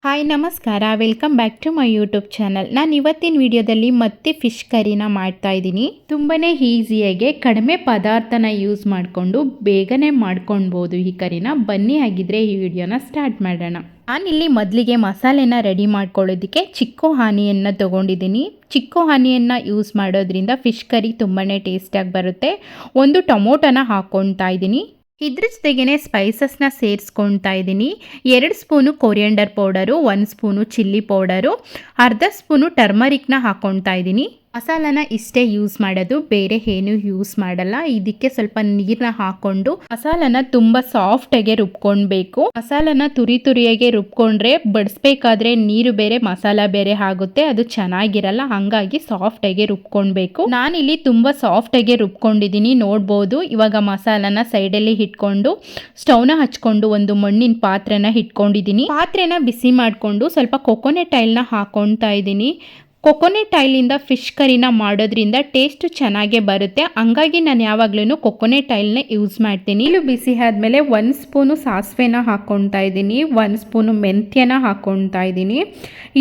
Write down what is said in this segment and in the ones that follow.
Hi ನಮಸ್ಕಾರ, welcome back to my YouTube channel. ನಾನು ಇವತ್ತಿನ ವಿಡಿಯೋದಲ್ಲಿ ಮತ್ತೆ ಫಿಶ್ ಕರಿನ ಮಾಡ್ತಾ ಇದ್ದೀನಿ. ತುಂಬಾ ಈಸಿಯಾಗಿ ಕಡಿಮೆ ಪದಾರ್ಥನ ಯೂಸ್ ಮಾಡಿಕೊಂಡು ಬೇಗನೆ ಮಾಡ್ಕೊಳ್ಬೋದು ಈ ಕರಿನ. ಬನ್ನಿ ಹಾಗಿದ್ರೆ ಈ ವಿಡಿಯೋನ ಸ್ಟಾರ್ಟ್ ಮಾಡೋಣ. ನಾನಿಲ್ಲಿ ಮೊದಲಿಗೆ ಮಸಾಲೆನ ರೆಡಿ ಮಾಡ್ಕೊಳ್ಳೋದಕ್ಕೆ ಚಿಕ್ಕು ಆನಿಯನ್ನು ತೊಗೊಂಡಿದ್ದೀನಿ. ಚಿಕ್ಕು ಆನಿಯನ್ನು ಯೂಸ್ ಮಾಡೋದ್ರಿಂದ ಫಿಶ್ ಕರಿ ತುಂಬಾ ಟೇಸ್ಟಾಗಿ ಬರುತ್ತೆ. ಒಂದು ಟೊಮೊಟೊನ ಹಾಕ್ಕೊಳ್ತಾ ಇದ್ದೀನಿ. ಇದ್ರ ಜೊತೆಗೇ ಸ್ಪೈಸಸ್ನ ಸೇರಿಸ್ಕೊಳ್ತಾ ಇದ್ದೀನಿ. 2 spoon coriander powder, 1 spoon chilli powder, ಅರ್ಧ ಸ್ಪೂನು ಟರ್ಮರಿಕ್ನ ಹಾಕ್ಕೊಳ್ತಾ ಇದ್ದೀನಿ. ಮಸಾಲಾನ ಇಷ್ಟೇ ಯೂಸ್ ಮಾಡೋದು, ಬೇರೆ ಏನು ಯೂಸ್ ಮಾಡಲ್ಲ. ಇದಕ್ಕೆ ಸ್ವಲ್ಪ ನೀರನ್ನ ಹಾಕ್ಕೊಂಡು ಮಸಾಲಾನ ತುಂಬ ಸಾಫ್ಟಾಗಿ ರುಬ್ಕೊಳ್ಬೇಕು. ಮಸಾಲಾನ ತುರಿಯಾಗಿ ರುಬ್ಕೊಂಡ್ರೆ ಬಡಿಸ್ಬೇಕಾದ್ರೆ ನೀರು ಬೇರೆ ಮಸಾಲ ಬೇರೆ ಆಗುತ್ತೆ, ಅದು ಚೆನ್ನಾಗಿರಲ್ಲ. ಹಾಗಾಗಿ ಸಾಫ್ಟಾಗಿ ರುಬ್ಕೊಳ್ಬೇಕು. ನಾನಿಲ್ಲಿ ತುಂಬ ಸಾಫ್ಟಾಗಿ ರುಬ್ಕೊಂಡಿದ್ದೀನಿ, ನೋಡ್ಬೋದು. ಇವಾಗ ಮಸಾಲಾನ ಸೈಡಲ್ಲಿ ಇಟ್ಕೊಂಡು ಸ್ಟವ್ನ ಹಚ್ಕೊಂಡು ಒಂದು ಮಣ್ಣಿನ ಪಾತ್ರೆನ ಇಟ್ಕೊಂಡಿದ್ದೀನಿ. ಪಾತ್ರೆನ ಬಿಸಿ ಮಾಡಿಕೊಂಡು ಸ್ವಲ್ಪ ಕೊಕೊನೆಟ್ ಆಯಿಲ್ನ ಹಾಕ್ಕೊಳ್ತಾ ಇದ್ದೀನಿ. ಕೊಕೊನೆಟ್ ಆಯಿಲಿಂದ ಫಿಶ್ ಕರಿನ ಮಾಡೋದ್ರಿಂದ ಟೇಸ್ಟ್ ಚೆನ್ನಾಗೇ ಬರುತ್ತೆ. ಹಂಗಾಗಿ ನಾನು ಯಾವಾಗ್ಲೂ ಕೊಕೊನೆಟ್ ಆಯಿಲ್ನ ಯೂಸ್ ಮಾಡ್ತೀನಿ. ಇಲ್ಲೂ ಬಿಸಿ ಆದಮೇಲೆ 1 ಸ್ಪೂನು ಸಾಸಿವೆನ ಹಾಕ್ಕೊಳ್ತಾ ಇದ್ದೀನಿ, 1 ಸ್ಪೂನು ಮೆಂತ್ಯನ ಹಾಕ್ಕೊಳ್ತಾ ಇದ್ದೀನಿ.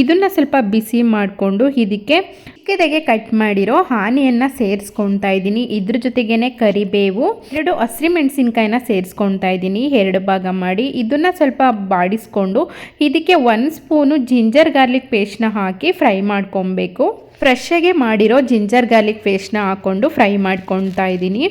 ಇದನ್ನು ಸ್ವಲ್ಪ ಬಿಸಿ ಮಾಡಿಕೊಂಡು ಇದಕ್ಕೆ ಚಿಕ್ಕದಾಗೆ ಕಟ್ ಮಾಡಿರೋ ಆನಿಯನ್ನ ಸೇರಿಸ್ಕೊಳ್ತಾ ಇದ್ದೀನಿ. ಇದ್ರ ಜೊತೆಗೇನೆ ಕರಿಬೇವು, 2 ಹಸಿಮೆಣಸಿನ್ಕಾಯಿನ ಸೇರಿಸ್ಕೊಳ್ತಾ ಇದ್ದೀನಿ, 2 ಭಾಗ ಮಾಡಿ. ಇದನ್ನು ಸ್ವಲ್ಪ ಬಾಡಿಸ್ಕೊಂಡು ಇದಕ್ಕೆ 1 ಸ್ಪೂನು ಜಿಂಜರ್ ಗಾರ್ಲಿಕ್ ಪೇಸ್ಟ್ನ ಹಾಕಿ ಫ್ರೈ ಮಾಡ್ಕೊಬೇಕು. ಫ್ರೆಶ್ಶಾಗೆ ಮಾಡಿರೋ ಜಿಂಜರ್ ಗಾರ್ಲಿಕ್ ಪೇಸ್ಟ್ನ ಹಾಕ್ಕೊಂಡು ಫ್ರೈ ಮಾಡ್ಕೊಳ್ತಾ ಇದ್ದೀನಿ.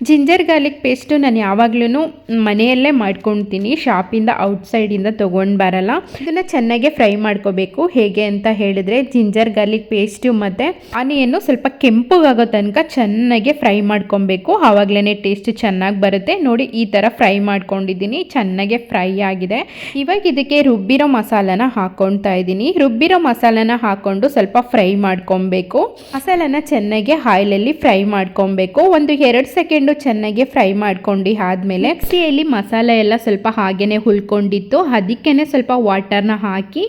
ಜಿಂಜರ್ ಗಾರ್ಲಿಕ್ ಪೇಸ್ಟು ನಾನು ಯಾವಾಗ್ಲೂ ಮನೆಯಲ್ಲೇ ಮಾಡ್ಕೊಳ್ತೀನಿ, ಶಾಪಿಂದ ಔಟ್ಸೈಡಿಂದ ತೊಗೊಂಡು ಬರಲ್ಲ. ಇದನ್ನು ಚೆನ್ನಾಗಿ ಫ್ರೈ ಮಾಡ್ಕೋಬೇಕು. ಹೇಗೆ ಅಂತ ಹೇಳಿದ್ರೆ ಜಿಂಜರ್ ಗಾರ್ಲಿಕ್ ಪೇಸ್ಟು ಮತ್ತು ಆನಿಯನ್ನು ಸ್ವಲ್ಪ ಕೆಂಪಗಾಗೋ ತನಕ ಚೆನ್ನಾಗಿ ಫ್ರೈ ಮಾಡ್ಕೊಬೇಕು. ಆವಾಗಲೇ ಟೇಸ್ಟ್ ಚೆನ್ನಾಗಿ ಬರುತ್ತೆ. ನೋಡಿ, ಈ ಥರ ಫ್ರೈ ಮಾಡ್ಕೊಂಡಿದ್ದೀನಿ, ಚೆನ್ನಾಗಿ ಫ್ರೈ ಆಗಿದೆ. ಇವಾಗ ಇದಕ್ಕೆ ರುಬ್ಬಿರೋ ಮಸಾಲಾನ ಹಾಕ್ಕೊಳ್ತಾ ಇದ್ದೀನಿ. ರುಬ್ಬಿರೋ ಮಸಾಲಾನ ಹಾಕ್ಕೊಂಡು ಸ್ವಲ್ಪ ಫ್ರೈ ಮಾಡ್ಕೊಬೇಕು. ಮಸಾಲಾನ ಚೆನ್ನಾಗಿ ಆಯಿಲಲ್ಲಿ ಫ್ರೈ ಮಾಡ್ಕೊಬೇಕು. ಒಂದು 2 ಸೆಕೆಂಡ್ ಚೆನ್ನಾಗಿ ಫ್ರೈ ಮಾಡ್ಕೊಂಡು ಆದ್ಮೇಲೆ ಮಿಕ್ಸಿಯಲ್ಲಿ ಮಸಾಲೆ ಎಲ್ಲ ಸ್ವಲ್ಪ ಹಾಗೇನೆ ಹುಳ್ಕೊಂಡಿತ್ತು, ಅದಕ್ಕೇನೆ ಸ್ವಲ್ಪ ವಾಟರ್ನ ಹಾಕಿ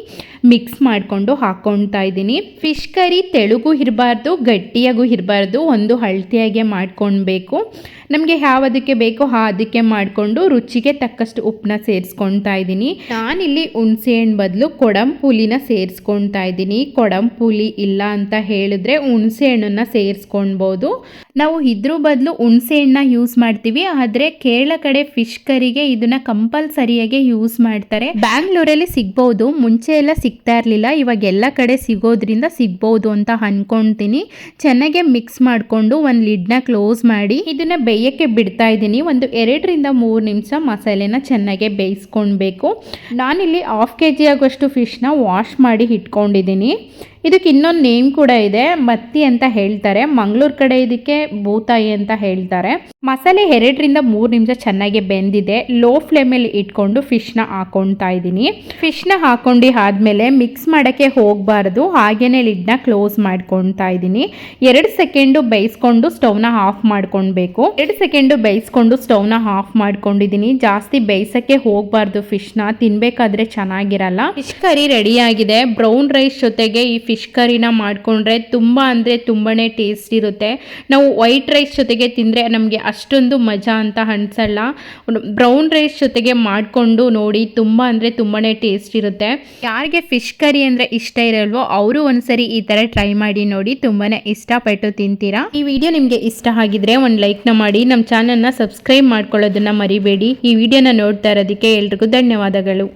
ಮಿಕ್ಸ್ ಮಾಡಿಕೊಂಡು ಹಾಕ್ಕೊಳ್ತಾ ಇದ್ದೀನಿ. ಫಿಶ್ ಕರಿ ತೆಳುಗೂ ಇರಬಾರ್ದು, ಗಟ್ಟಿಯಾಗೂ ಇರಬಾರ್ದು, ಒಂದು ಅಳತೆಯಾಗೆ ಮಾಡ್ಕೊಳ್ಬೇಕು. ನಮಗೆ ಯಾವುದಕ್ಕೆ ಬೇಕೋ ಅದಕ್ಕೆ ಮಾಡಿಕೊಂಡು ರುಚಿಗೆ ತಕ್ಕಷ್ಟು ಉಪ್ಪನ್ನ ಸೇರಿಸ್ಕೊಳ್ತಾ ಇದ್ದೀನಿ. ನಾನಿಲ್ಲಿ ಹುಣಸೆ ಹಣ್ಣು ಬದಲು ಕೊಡಂಪುಲಿನ ಸೇರಿಸ್ಕೊಳ್ತಾ ಇದ್ದೀನಿ. ಕೊಡಂಪುಲಿ ಇಲ್ಲ ಅಂತ ಹೇಳಿದ್ರೆ ಹುಣಸೆ ಹಣ್ಣನ್ನು ಸೇರಿಸ್ಕೊಳ್ಬೋದು. ನಾವು ಇದ್ರ ಬದಲು ಹುಣಸೆ ಹಣ್ಣನ್ನ ಯೂಸ್ ಮಾಡ್ತೀವಿ, ಆದರೆ ಕೇರಳ ಕಡೆ ಫಿಶ್ ಕರಿಗೆ ಇದನ್ನ ಕಂಪಲ್ಸರಿಯಾಗಿ ಯೂಸ್ ಮಾಡ್ತಾರೆ. ಬ್ಯಾಂಗ್ಳೂರಲ್ಲಿ ಸಿಗ್ಬಹುದು, ಮುಂಚೆ ಎಲ್ಲ ಸಿಗ್ತಾ ಇರಲಿಲ್ಲ, ಇವಾಗ ಎಲ್ಲ ಕಡೆ ಸಿಗೋದ್ರಿಂದ ಸಿಗ್ಬಹುದು ಅಂತ ಅನ್ಕೊಳ್ತೀನಿ. ಚೆನ್ನಾಗಿ ಮಿಕ್ಸ್ ಮಾಡಿಕೊಂಡು ಒಂದು ಲಿಡ್ನ ಕ್ಲೋಸ್ ಮಾಡಿ ಇದನ್ನ ಬೇಯಕ್ಕೆ ಬಿಡ್ತಾ ಇದ್ದೀನಿ. ಒಂದು 2 ರಿಂದ 3 ನಿಮಿಷ ಮಸಾಲೆನ ಚೆನ್ನಾಗಿ ಬೇಯಿಸ್ಕೊಳ್ಬೇಕು. ನಾನಿಲ್ಲಿ 1/2 kg ಆಗೋಷ್ಟು ಫಿಶ್ನ ವಾಶ್ ಮಾಡಿ ಇಟ್ಕೊಂಡಿದ್ದೀನಿ. ಇದಕ್ಕೆ ಇನ್ನೊಂದು ನೇಮ್ ಕೂಡ ಇದೆ, ಮತ್ತಿ ಅಂತ ಹೇಳ್ತಾರೆ. ಮಂಗಳೂರು ಕಡೆ ಇದಕ್ಕೆ ಬೂತಾಯಿ ಅಂತ ಹೇಳ್ತಾರೆ. ಮಸಾಲೆ 2 ರಿಂದ 3 ನಿಮಿಷ ಚೆನ್ನಾಗಿ ಬೆಂದಿದೆ. ಲೋ ಫ್ಲೇಮಲ್ಲಿ ಇಟ್ಕೊಂಡು ಫಿಶ್ನ ಹಾಕೊಳ್ತಾ ಇದ್ದೀನಿ. ಫಿಶ್ನ ಹಾಕೊಂಡು ಆದಮೇಲೆ ಮಿಕ್ಸ್ ಮಾಡೋಕ್ಕೆ ಹೋಗಬಾರ್ದು, ಹಾಗೇನೆ ಲಿಡ್ನ ಕ್ಲೋಸ್ ಮಾಡ್ಕೊಳ್ತಾ ಇದ್ದೀನಿ. 2 ಸೆಕೆಂಡು ಬೇಯಿಸ್ಕೊಂಡು ಸ್ಟವ್ನ ಆಫ್ ಮಾಡ್ಕೊಳ್ಬೇಕು. 2 ಸೆಕೆಂಡು ಬೇಯಿಸ್ಕೊಂಡು ಸ್ಟವ್ನ ಆಫ್ ಮಾಡ್ಕೊಂಡಿದ್ದೀನಿ. ಜಾಸ್ತಿ ಬೇಯಿಸೋಕ್ಕೆ ಹೋಗಬಾರ್ದು, ಫಿಶ್ನ ತಿನ್ಬೇಕಾದ್ರೆ ಚೆನ್ನಾಗಿರಲ್ಲ. ಫಿಶ್ ಕರಿ ರೆಡಿ ಆಗಿದೆ. ಬ್ರೌನ್ ರೈಸ್ ಜೊತೆಗೆ ಈ ಫಿಶ್ ಕರಿನ ಮಾಡಿಕೊಂಡ್ರೆ ತುಂಬ ಅಂದರೆ ತುಂಬಾ ಟೇಸ್ಟ್ ಇರುತ್ತೆ. ನಾವು ವೈಟ್ ರೈಸ್ ಜೊತೆಗೆ ತಿಂದರೆ ನಮಗೆ ಅಷ್ಟೊಂದು ಮಜಾ ಅಂತ ಅನಿಸಲ್ಲ. ಬ್ರೌನ್ ರೈಸ್ ಜೊತೆಗೆ ಮಾಡಿಕೊಂಡು ನೋಡಿ, ತುಂಬ ಅಂದರೆ ತುಂಬಾ ಟೇಸ್ಟ್ ಇರುತ್ತೆ. ಯಾರಿಗೆ ಫಿಶ್ ಕರಿ ಅಂದರೆ ಇಷ್ಟ ಇರಲ್ವೋ ಅವರು ಒಂದ್ಸರಿ ಈ ಥರ ಟ್ರೈ ಮಾಡಿ ನೋಡಿ, ತುಂಬಾ ಇಷ್ಟಪಟ್ಟು ತಿಂತೀರಾ. ಈ ವಿಡಿಯೋ ನಿಮಗೆ ಇಷ್ಟ ಆಗಿದ್ರೆ ಒಂದು ಲೈಕ್ನ ಮಾಡಿ, ನಮ್ಮ ಚಾನಲ್ನ ಸಬ್ಸ್ಕ್ರೈಬ್ ಮಾಡ್ಕೊಳ್ಳೋದನ್ನ ಮರಿಬೇಡಿ. ಈ ವಿಡಿಯೋನ ನೋಡ್ತಾ ಇರೋದಕ್ಕೆ ಎಲ್ರಿಗೂ ಧನ್ಯವಾದಗಳು.